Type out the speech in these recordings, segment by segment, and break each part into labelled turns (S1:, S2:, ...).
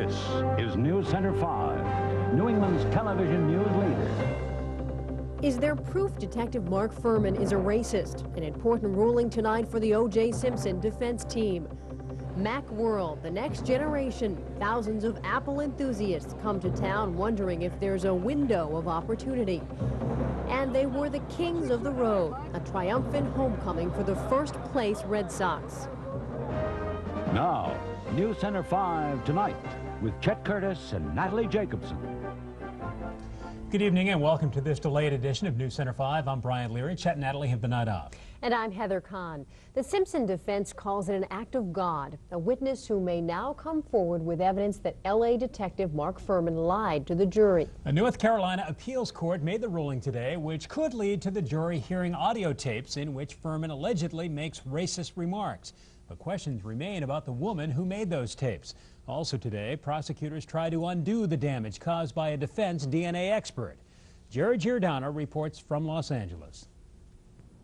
S1: This is NewsCenter 5, New England's television news leader.
S2: Is there proof Detective Mark Furman is a racist? An important ruling tonight for the O.J. Simpson defense team. Macworld, the next generation. Thousands of Apple enthusiasts come to town wondering if there's a window of opportunity. And they were the kings of the road, a triumphant homecoming for the first-place Red Sox.
S1: Now, NewsCenter 5 tonight with Chet Curtis and Natalie Jacobson.
S3: Good evening and welcome to this delayed edition of NewsCenter 5. I'm Brian Leary. Chet and Natalie have the night off.
S2: And I'm Heather Kahn. The Simpson defense calls it an act of God, a witness who may now come forward with evidence that L.A. Detective Mark Furman lied to the jury.
S3: A North Carolina appeals court made the ruling today, which could lead to the jury hearing audio tapes in which Furman allegedly makes racist remarks. But questions remain about the woman who made those tapes. Also today, prosecutors try to undo the damage caused by a defense DNA expert. Jerry Giordano reports from Los Angeles.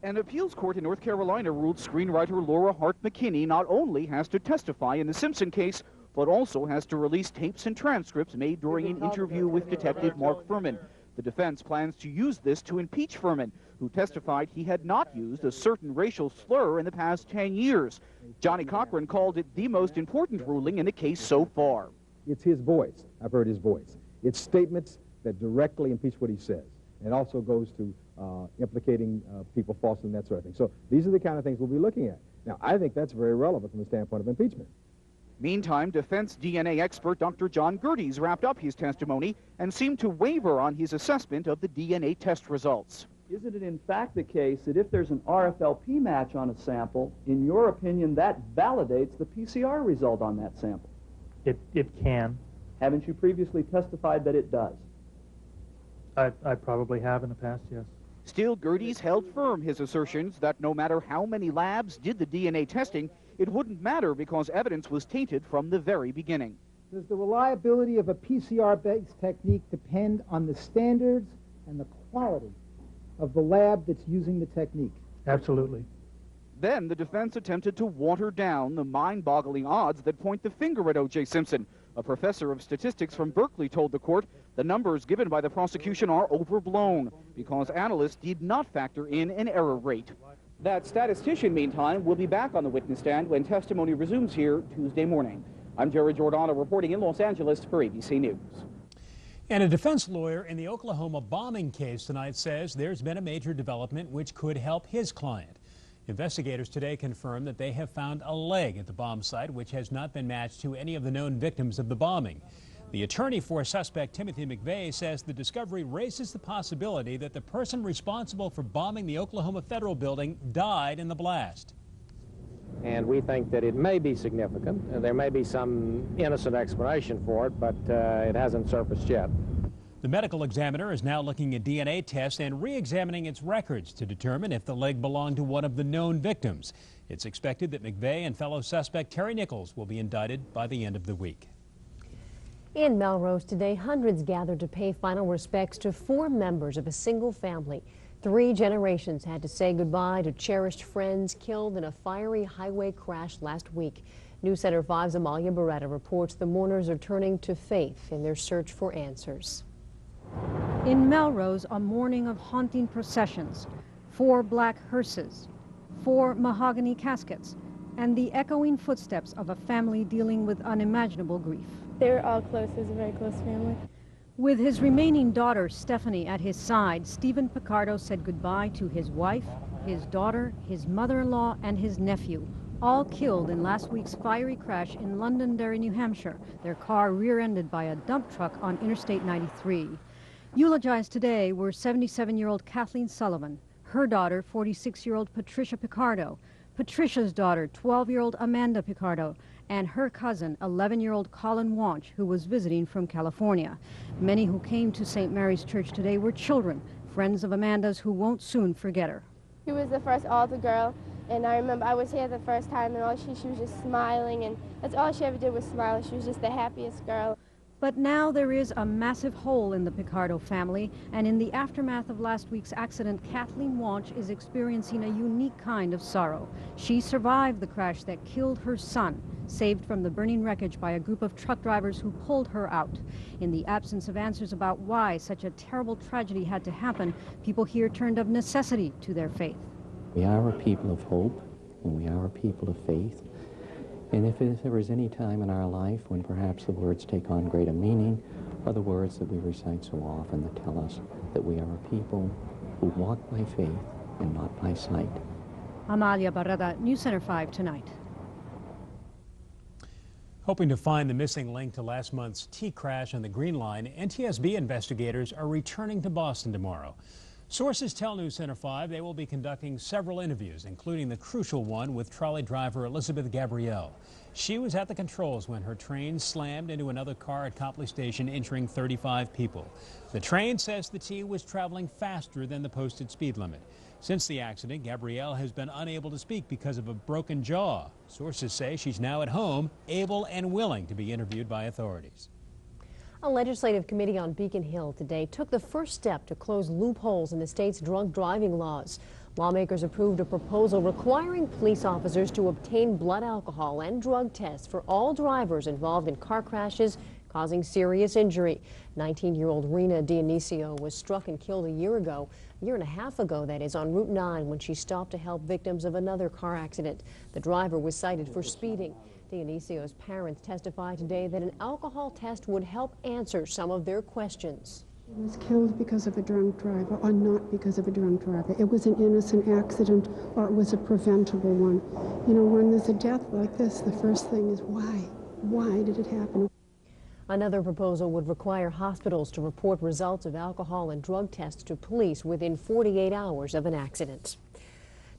S4: An appeals court in North Carolina ruled screenwriter Laura Hart McKinney not only has to testify in the Simpson case, but also has to release tapes and transcripts made during an interview with Detective Mark Furman. The defense plans to use this to impeach Furman, who testified he had not used a certain racial slur in the past 10 years. Johnny Cochran called it the most important ruling in the case so far.
S5: It's his voice. I've heard his voice. It's statements that directly impeach what he says. It also goes to implicating people falsely and that sort of thing. So these are the kind of things we'll be looking at. Now, I think that's very relevant from the standpoint of impeachment.
S4: Meantime, defense DNA expert Dr. John Gerdes wrapped up his testimony and seemed to waver on his assessment of the DNA test results.
S6: Isn't it in fact the case that if there's an RFLP match on a sample, in your opinion, that validates the PCR result on that sample?
S7: It can.
S6: Haven't you previously testified that it does?
S7: I probably have in the past, yes.
S4: Still, Gerdes held firm his assertions that no matter how many labs did the DNA testing, it wouldn't matter because evidence was tainted from the very beginning.
S8: Does the reliability of a PCR-based technique depend on the standards and the quality of the lab that's using the technique?
S7: Absolutely.
S4: Then the defense attempted to water down the mind-boggling odds that point the finger at O.J. Simpson. A professor of statistics from Berkeley told the court the numbers given by the prosecution are overblown because analysts did not factor in an error rate. That statistician, meantime, will be back on the witness stand when testimony resumes here Tuesday morning. I'm Jerry Giordano reporting in Los Angeles for ABC News.
S3: And a defense lawyer in the Oklahoma bombing case tonight says there's been a major development which could help his client. Investigators today confirmed that they have found a leg at the bomb site which has not been matched to any of the known victims of the bombing. The attorney for suspect Timothy McVeigh says the discovery raises the possibility that the person responsible for bombing the Oklahoma Federal Building died in the blast.
S9: And we think that it may be significant. There may be some innocent explanation for it, but it hasn't surfaced yet.
S3: The medical examiner is now looking at DNA tests and re-examining its records to determine if the leg belonged to one of the known victims. It's expected that McVeigh and fellow suspect Terry Nichols will be indicted by the end of the week.
S2: In Melrose today, hundreds gathered to pay final respects to 4 members of a single family. 3 generations had to say goodbye to cherished friends killed in a fiery highway crash last week. NewsCenter 5's Amalia Beretta reports the mourners are turning to faith in their search for answers.
S10: In Melrose, a morning of haunting processions, 4 black hearses, 4 mahogany caskets, and the echoing footsteps of a family dealing with unimaginable grief.
S11: They're all close. It's a very close family.
S10: With his remaining daughter, Stephanie, at his side, Stephen Picardo said goodbye to his wife, his daughter, his mother-in-law, and his nephew, all killed in last week's fiery crash in Londonderry, New Hampshire, their car rear-ended by a dump truck on Interstate 93. Eulogized today were 77-year-old Kathleen Sullivan, her daughter, 46-year-old Patricia Picardo, Patricia's daughter, 12-year-old Amanda Picardo, and her cousin, 11-year-old Colin Wanch, who was visiting from California. Many who came to St. Mary's Church today were children, friends of Amanda's who won't soon forget her.
S11: She was the first altar girl, and I remember I was here the first time, and she was just smiling, and that's all she ever did was smile. She was just the happiest girl.
S10: But now there is a massive hole in the Picardo family, and in the aftermath of last week's accident, Kathleen Wanch is experiencing a unique kind of sorrow. She survived the crash that killed her son, saved from the burning wreckage by a group of truck drivers who pulled her out. In the absence of answers about why such a terrible tragedy had to happen, people here turned of necessity to their faith.
S12: We are a people of hope, and we are a people of faith. And if there is any time in our life when perhaps the words take on greater meaning, are the words that we recite so often that tell us that we are a people who walk by faith and not by sight.
S10: Amalia Barreda, NewsCenter 5 Tonight.
S3: Hoping to find the missing link to last month's T crash on the Green Line, NTSB investigators are returning to Boston tomorrow. Sources tell NewsCenter 5 they will be conducting several interviews, including the crucial one with trolley driver Elizabeth Gabrielle. She was at the controls when her train slammed into another car at Copley Station, injuring 35 people. The train says the T was traveling faster than the posted speed limit. Since the accident, Gabrielle has been unable to speak because of a broken jaw. Sources say she's now at home, able and willing to be interviewed by authorities.
S2: A legislative committee on Beacon Hill today took the first step to close loopholes in the state's drunk driving laws. Lawmakers approved a proposal requiring police officers to obtain blood alcohol and drug tests for all drivers involved in car crashes causing serious injury. 19-year-old Rena Dionisio was struck and killed a year and a half ago, that is, on Route 9 when she stopped to help victims of another car accident. The driver was cited for speeding. Dionisio's parents testified today that an alcohol test would help answer some of their questions.
S13: He was killed because of a drunk driver or not because of a drunk driver. It was an innocent accident or it was a preventable one. You know, when there's a death like this, the first thing is why? Why did it happen?
S2: Another proposal would require hospitals to report results of alcohol and drug tests to police within 48 hours of an accident.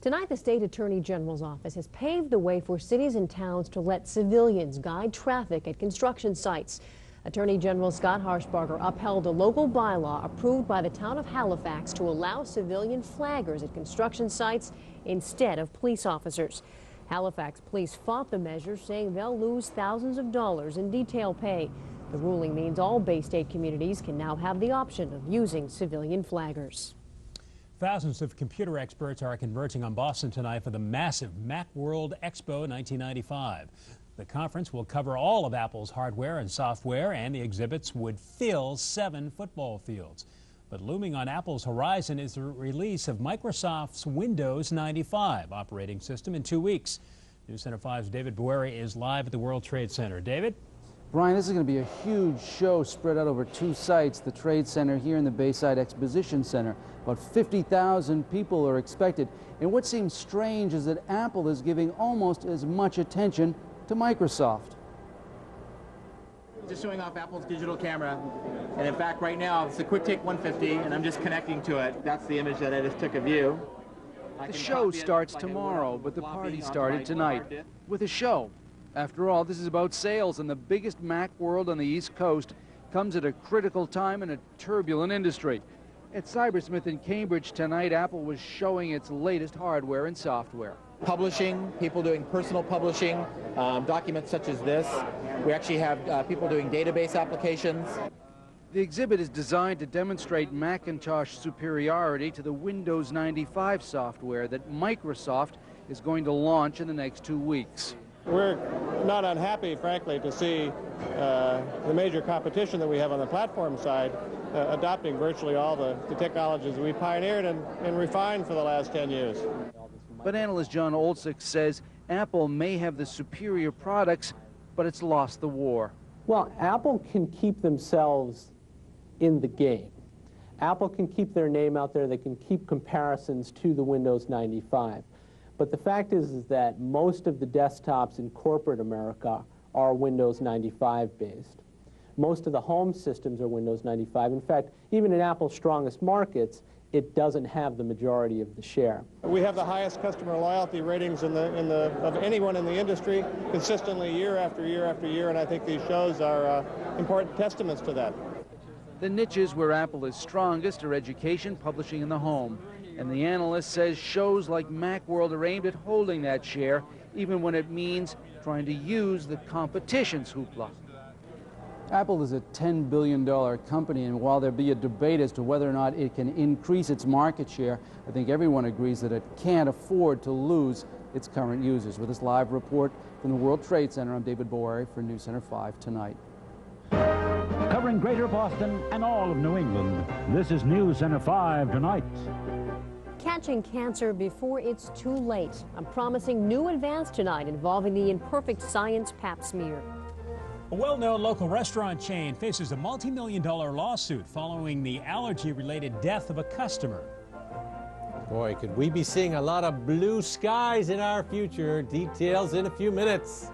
S2: Tonight, the State Attorney General's office has paved the way for cities and towns to let civilians guide traffic at construction sites. Attorney General Scott Harshbarger upheld a local bylaw approved by the town of Halifax to allow civilian flaggers at construction sites instead of police officers. Halifax police fought the measure, saying they'll lose thousands of dollars in detail pay. The ruling means all Bay State communities can now have the option of using civilian flaggers.
S3: Thousands of computer experts are converging on Boston tonight for the massive Macworld Expo 1995. The conference will cover all of Apple's hardware and software, and the exhibits would fill 7 football fields. But looming on Apple's horizon is the release of Microsoft's Windows 95 operating system in 2 weeks. NewsCenter 5's David Bueri is live at the World Trade Center. David?
S14: Brian, this is going to be a huge show spread out over 2 sites, the Trade Center here in the Bayside Exposition Center. About 50,000 people are expected. And what seems strange is that Apple is giving almost as much attention to Microsoft.
S15: Just showing off Apple's digital camera. And in fact, right now, it's a QuickTake 150, and I'm just connecting to it. That's the image that I just took of you.
S14: The show starts tomorrow, but the party started tonight with a show. After all, this is about sales, and the biggest Macworld on the East Coast comes at a critical time in a turbulent industry. At Cybersmith in Cambridge tonight, Apple was showing its latest hardware and software.
S15: Publishing, people doing personal publishing, documents such as this. We actually have people doing database applications.
S14: The exhibit is designed to demonstrate Macintosh superiority to the Windows 95 software that Microsoft is going to launch in the next 2 weeks.
S16: We're not unhappy, frankly, to see the major competition that we have on the platform side adopting virtually all the technologies we pioneered and refined for the last 10 years.
S14: But analyst John Olsik says Apple may have the superior products, but it's lost the war.
S17: Well, Apple can keep themselves in the game. Apple can keep their name out there. They can keep comparisons to the Windows 95. But the fact is that most of the desktops in corporate America are Windows 95 based. Most of the home systems are Windows 95. In fact, even in Apple's strongest markets, it doesn't have the majority of the share.
S16: We have the highest customer loyalty ratings of anyone in the industry, consistently year after year after year, and I think these shows are important testaments to that.
S14: The niches where Apple is strongest are education, publishing, and the home. And the analyst says shows like Macworld are aimed at holding that share, even when it means trying to use the competition's hoopla. Apple is a $10 billion company, and while there be a debate as to whether or not it can increase its market share, I think everyone agrees that it can't afford to lose its current users. With this live report from the World Trade Center, I'm David Boyer for NewsCenter 5 Tonight.
S1: Covering Greater Boston and all of New England, this is NewsCenter 5 Tonight.
S2: Catching cancer before it's too late. A promising new advance tonight involving the imperfect science pap smear.
S3: A well-known local restaurant chain faces a multi-million-dollar lawsuit following the allergy-related death of a customer.
S18: Boy, could we be seeing a lot of blue skies in our future. Details in a few minutes.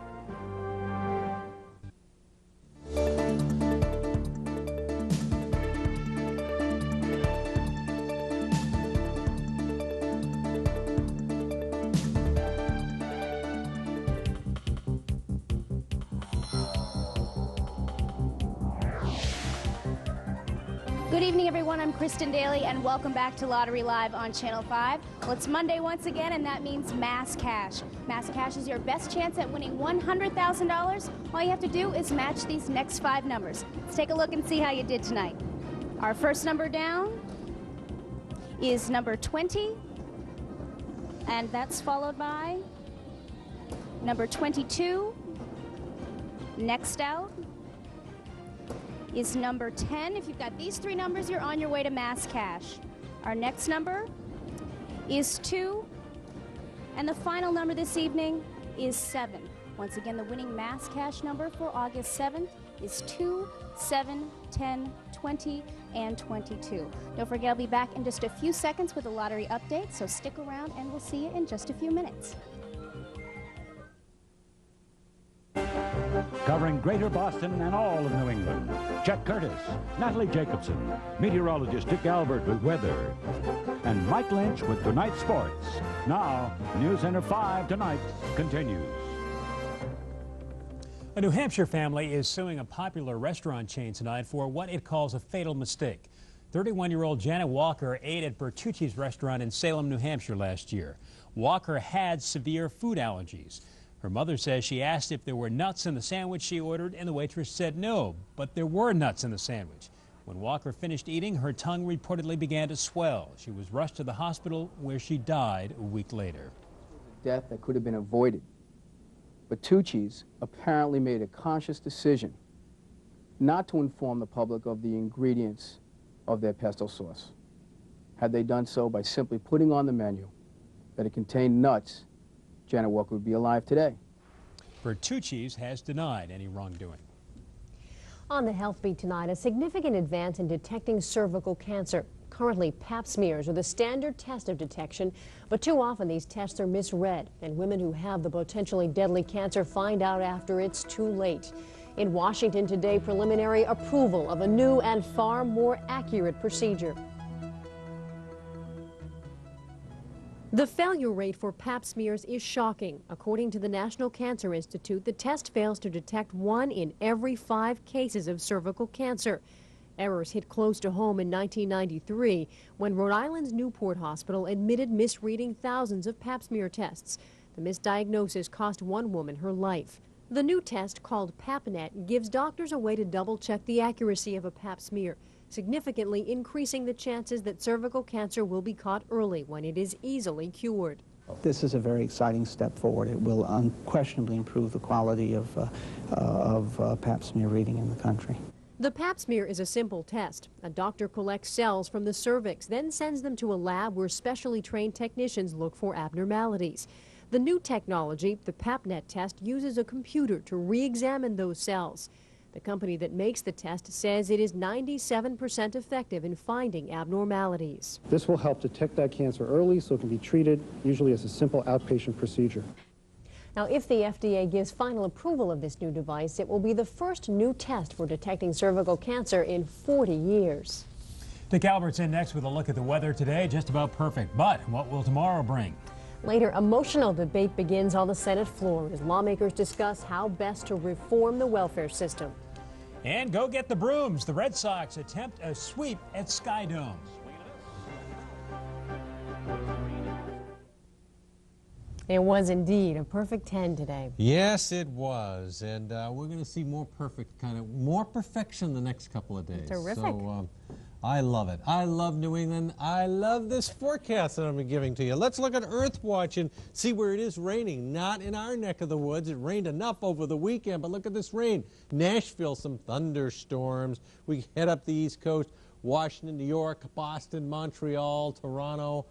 S19: Good evening, everyone. I'm Kristen Daly, and welcome back to Lottery Live on Channel 5. Well, it's Monday once again, and that means Mass Cash. Mass Cash is your best chance at winning $100,000. All you have to do is match these next 5 numbers. Let's take a look and see how you did tonight. Our first number down is number 20, and that's followed by number 22. Next out is number 10. If you've got these 3 numbers, you're on your way to Mass Cash. Our next number is 2, and the final number this evening is 7. Once again, the winning Mass Cash number for August 7th is 2, 7, 10, 20, and 22. Don't forget, I'll be back in just a few seconds with a lottery update, so stick around and we'll see you in just a few minutes.
S1: Covering Greater Boston and all of New England, Chet Curtis, Natalie Jacobson, meteorologist Dick Albert with weather, and Mike Lynch with tonight's sports. Now, NewsCenter 5 Tonight continues.
S3: A New Hampshire family is suing a popular restaurant chain tonight for what it calls a fatal mistake. 31-year-old Janet Walker ate at Bertucci's restaurant in Salem, New Hampshire last year. Walker had severe food allergies. Her mother says she asked if there were nuts in the sandwich she ordered, and the waitress said no, but there were nuts in the sandwich. When Walker finished eating, her tongue reportedly began to swell. She was rushed to the hospital, where she died a week later.
S20: Death that could have been avoided. Bertucci's apparently made a conscious decision not to inform the public of the ingredients of their pesto sauce. Had they done so by simply putting on the menu that it contained nuts, Janet Walker would be alive today.
S3: Bertucci's has denied any wrongdoing.
S2: On the Health Beat tonight, a significant advance in detecting cervical cancer. Currently, pap smears are the standard test of detection, but too often these tests are misread, and women who have the potentially deadly cancer find out after it's too late. In Washington today, preliminary approval of a new and far more accurate procedure. The failure rate for pap smears is shocking. According to the National Cancer Institute, the test fails to detect 1 in every 5 cases of cervical cancer. Errors hit close to home in 1993 when Rhode Island's Newport Hospital admitted misreading thousands of pap smear tests. The misdiagnosis cost one woman her life. The new test, called PapNet, gives doctors a way to double-check the accuracy of a pap smear, significantly increasing the chances that cervical cancer will be caught early when it is easily cured.
S21: This is a very exciting step forward. It will unquestionably improve the quality of pap smear reading in the country.
S2: The pap smear is a simple test. A doctor collects cells from the cervix, then sends them to a lab where specially trained technicians look for abnormalities. The new technology, the PapNet test, uses a computer to re-examine those cells. The company that makes the test says it is 97% effective in finding abnormalities.
S22: This will help detect that cancer early so it can be treated, usually as a simple outpatient procedure.
S2: Now, if the FDA gives final approval of this new device, it will be the first new test for detecting cervical cancer in 40 years.
S3: Dick Albert's in next with a look at the weather today. Just about perfect. But what will tomorrow bring?
S2: Later, emotional debate begins on the Senate floor as lawmakers discuss how best to reform the welfare system.
S3: And go get the brooms. The Red Sox attempt a sweep at Sky Dome.
S2: It was indeed a perfect 10 today.
S18: Yes, it was, and we're going to see more perfection the next couple of days.
S2: Terrific.
S18: So I love it. I love New England. I love this forecast that I'm giving to you. Let's look at Earthwatch and see where it is raining. Not in our neck of the woods. It rained enough over the weekend, but look at this rain. Nashville, some thunderstorms. We head up the East Coast. Washington, New York, Boston, Montreal, Toronto.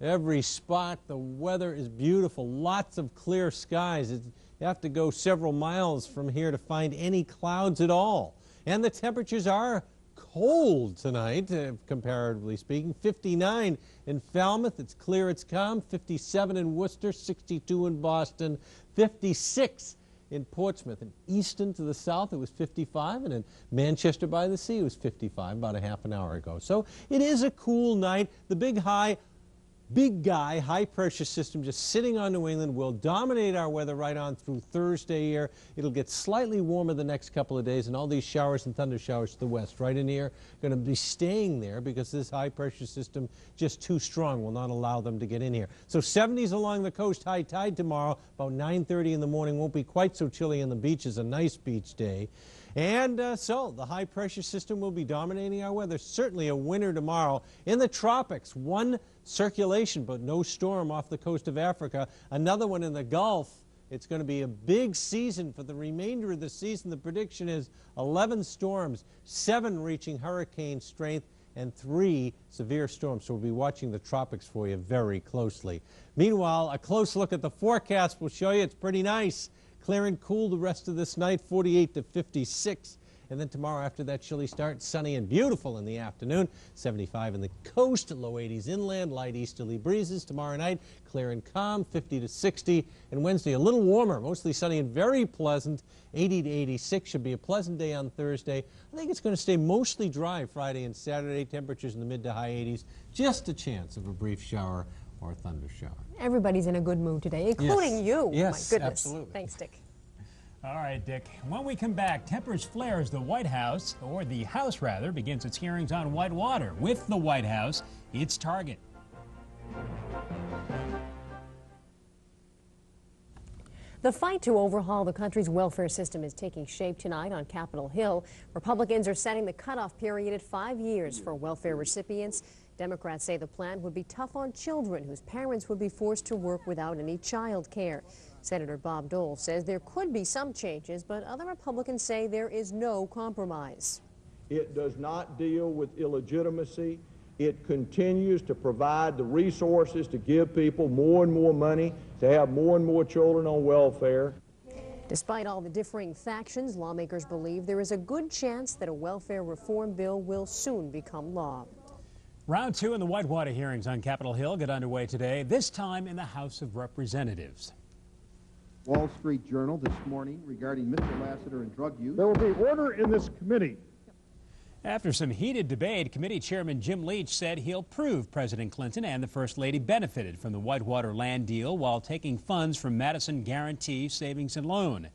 S18: Every spot, the weather is beautiful. Lots of clear skies. You have to go several miles from here to find any clouds at all. And the temperatures are cold tonight, comparatively speaking. 59 in Falmouth. It's clear, it's calm. 57 in Worcester, 62 in Boston, 56 in Portsmouth. In Easton to the south, it was 55, and in Manchester by the Sea, it was 55 about a half an hour ago. So it is a cool night. The big guy, high-pressure system just sitting on New England will dominate our weather right on through Thursday here. It'll get slightly warmer the next couple of days, and all these showers and thunder showers to the west, right in here, going to be staying there because this high-pressure system just too strong, will not allow them to get in here. So 70s along the coast, high tide tomorrow, about 9:30 in the morning. Won't be quite so chilly on the beaches, a nice beach day. And so the high-pressure system will be dominating our weather. Certainly a winter tomorrow. In the tropics, one circulation, but no storm off the coast of Africa. Another one in the Gulf. It's going to be a big season for the remainder of the season. The prediction is 11 storms, 7 reaching hurricane strength, and 3 severe storms. So we'll be watching the tropics for you very closely. Meanwhile, a close look at the forecast will show you it's pretty nice. Clear and cool the rest of this night, 48 to 56. And then tomorrow after that chilly start, sunny and beautiful in the afternoon, 75 in the coast, low 80s inland, light easterly breezes. Tomorrow night, clear and calm, 50 to 60. And Wednesday, a little warmer, mostly sunny and very pleasant, 80 to 86. Should be a pleasant day on Thursday. I think it's going to stay mostly dry Friday and Saturday, temperatures in the mid to high 80s. Just a chance of a brief shower or thunder shower.
S2: Everybody's in a good mood today, including you.
S18: Yes,
S2: my goodness.
S18: absolutely.
S2: Thanks, Dick.
S3: All right, Dick. When we come back, tempers flare as the White House, or the House rather, begins its hearings on Whitewater. With the White House, its target.
S2: The fight to overhaul the country's welfare system is taking shape tonight on Capitol Hill. Republicans are setting the cutoff period at 5 years for welfare recipients. Democrats say the plan would be tough on children whose parents would be forced to work without any child care. Senator Bob Dole says there could be some changes, but other Republicans say there is no compromise.
S5: It does not deal with illegitimacy. It continues to provide the resources to give people more and more money, to have more and more children on welfare.
S2: Despite all the differing factions, lawmakers believe there is a good chance that a welfare reform bill will soon become law.
S3: Round 2 in the Whitewater hearings on Capitol Hill get underway today, this time in the House of Representatives.
S6: Wall Street Journal this morning regarding Mr. Lassiter and drug use.
S16: There will be order in this committee.
S3: After some heated debate, committee chairman Jim Leach said he'll prove President Clinton and the First Lady benefited from the Whitewater land deal while taking funds from Madison Guaranty Savings and Loan.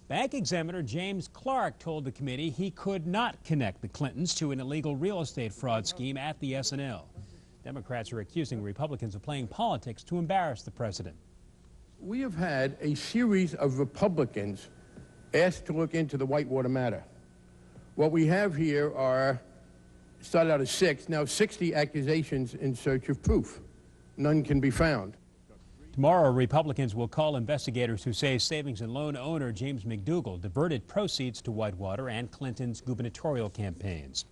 S3: Bank examiner James Clark told the committee he could not connect the Clintons to an illegal real estate fraud scheme at the S&L. Democrats are accusing Republicans of playing politics to embarrass the president.
S23: We have had a series of Republicans asked to look into the Whitewater matter. What we have here are, started out as 6, now 60 accusations in search of proof. None can be found.
S3: Tomorrow, Republicans will call investigators who say savings and loan owner James McDougal diverted proceeds to Whitewater and Clinton's gubernatorial campaigns.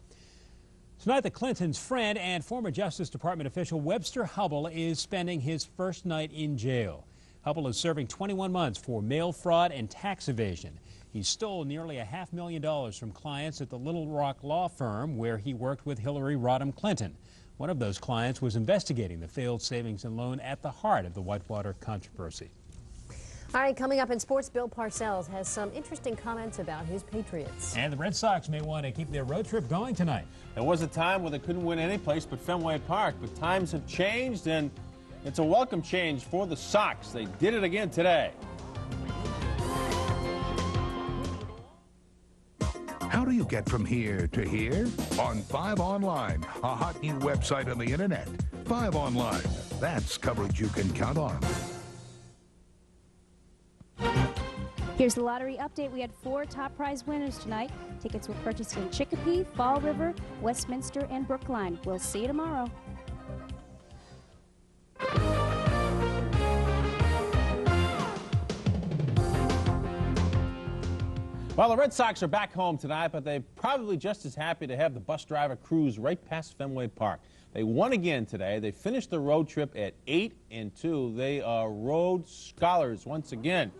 S3: Tonight, the Clintons' friend and former Justice Department official Webster Hubbell is spending his first night in jail. Hubbell is serving 21 months for mail fraud and tax evasion. He stole nearly $500,000 from clients at the Little Rock law firm where he worked with Hillary Rodham Clinton. One of those clients was investigating the failed savings and loan at the heart of the Whitewater controversy.
S2: All right, coming up in sports, Bill Parcells has some interesting comments about his Patriots.
S3: And the Red Sox may want to keep their road trip going tonight.
S18: There was a time when they couldn't win any place but Fenway Park, but times have changed, and it's a welcome change for the Sox. They did it again today.
S24: How do you get from here to here? On 5 Online, a hot new website on the internet. 5 Online, that's coverage you can count on.
S19: Here's the lottery update. We had 4 top prize winners tonight. Tickets were purchased in Chicopee, Fall River, Westminster, and Brookline. We'll see you tomorrow.
S4: Well, the Red Sox are back home tonight, but they're probably just as happy to have the bus driver cruise right past Fenway Park. They won again today. They finished the road trip at 8-2. They are road scholars once again.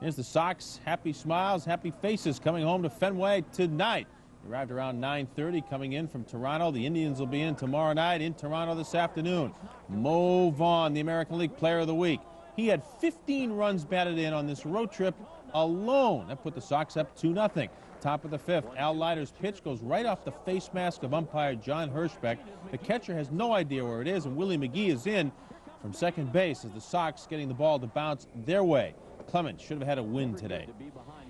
S4: Here's the Sox, happy smiles, happy faces coming home to Fenway tonight. They arrived around 9:30 coming in from Toronto. The Indians will be in tomorrow night in Toronto this afternoon. Mo Vaughn, the American League Player of the Week. He had 15 runs batted in on this road trip alone. That put the Sox up 2-0. Top of the 5th, Al Leiter's pitch goes right off the face mask of umpire John Hirschbeck. The catcher has no idea where it is, and Willie McGee is in from second base as the Sox getting the ball to bounce their way. Clement should have had a win today.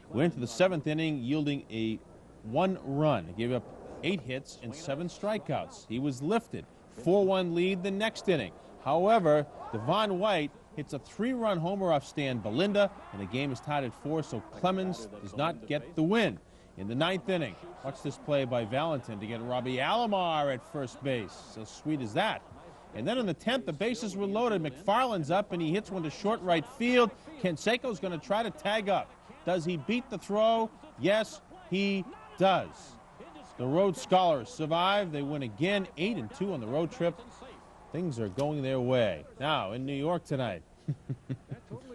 S4: We're into the 7th inning, yielding a 1 run. He gave up 8 hits and 7 strikeouts. He was lifted. 4-1 lead the next inning. However, Devon White hits a 3-run homer off Stan Belinda, and the game is tied at 4, so Clemens does not get the win. In the 9th inning, watch this play by Valentin to get Robbie Alomar at first base. So sweet as that. And then in the 10th, the bases were loaded. McFarland's up, and he hits one to short right field. Canseco's going to try to tag up. Does he beat the throw? Yes, he does. The Road Scholars survive. They win again, 8-2 on the road trip. Things are going their way. Now, in New York tonight,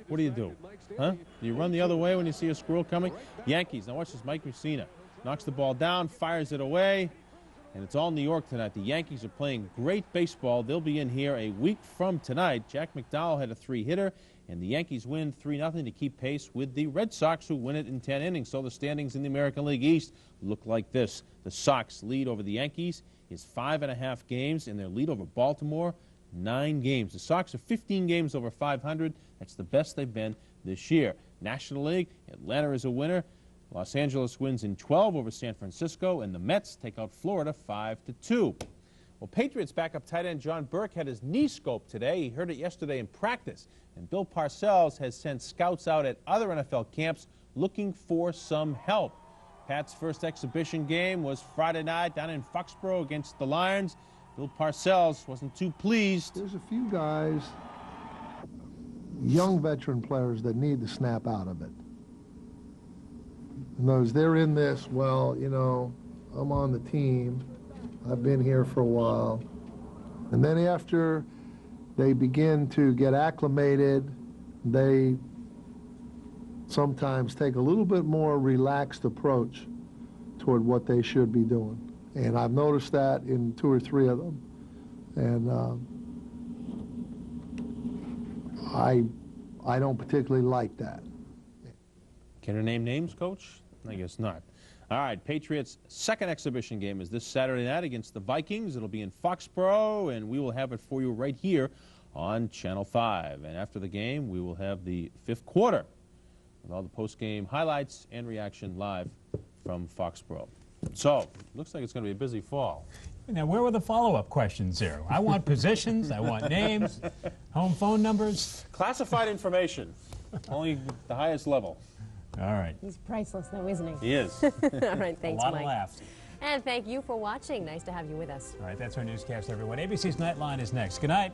S4: what do you do? Huh? Do you run the other way when you see a squirrel coming? Yankees. Now watch this. Mike Mussina knocks the ball down, fires it away, and it's all New York tonight. The Yankees are playing great baseball. They'll be in here a week from tonight. Jack McDowell had a 3-hitter, and the Yankees win 3-0 to keep pace with the Red Sox, who win it in 10 innings. So the standings in the American League East look like this. The Sox lead over the Yankees is 5.5 games, and their lead over Baltimore, 9 games. The Sox are 15 games over 500. That's the best they've been this year. National League, Atlanta is a winner. Los Angeles wins in 12 over San Francisco, and the Mets take out Florida 5-2. Well, Patriots backup tight end John Burke had his knee scoped today. He heard it yesterday in practice. And Bill Parcells has sent scouts out at other NFL camps looking for some help. Pat's first exhibition game was Friday night down in Foxborough against the Lions. Bill Parcells wasn't too pleased.
S7: There's a few guys, young veteran players, that need to snap out of it. And those, they're in this, well, you know, I'm on the team. I've been here for a while. And then after they begin to get acclimated, they sometimes take a little bit more relaxed approach toward what they should be doing. And I've noticed that in 2 or 3 of them. And I don't particularly like that.
S4: Can I name names, Coach? I guess not. All right, Patriots' second exhibition game is this Saturday night against the Vikings. It'll be in Foxborough, and we will have it for you right here on Channel 5. And after the game, we will have the 5th quarter with all the post-game highlights and reaction live from Foxborough. So, looks like it's going to be a busy fall.
S3: Now, where were the follow-up questions here? I want positions, I want names, home phone numbers.
S4: Classified information, only the highest level.
S3: All right.
S2: He's priceless, though, isn't he?
S4: He is.
S2: All right, thanks,
S3: a lot
S2: Mike.
S3: of laughs.
S2: And thank you for watching. Nice to have you with us.
S3: All right, that's our newscast, everyone. ABC's Nightline is next. Good night.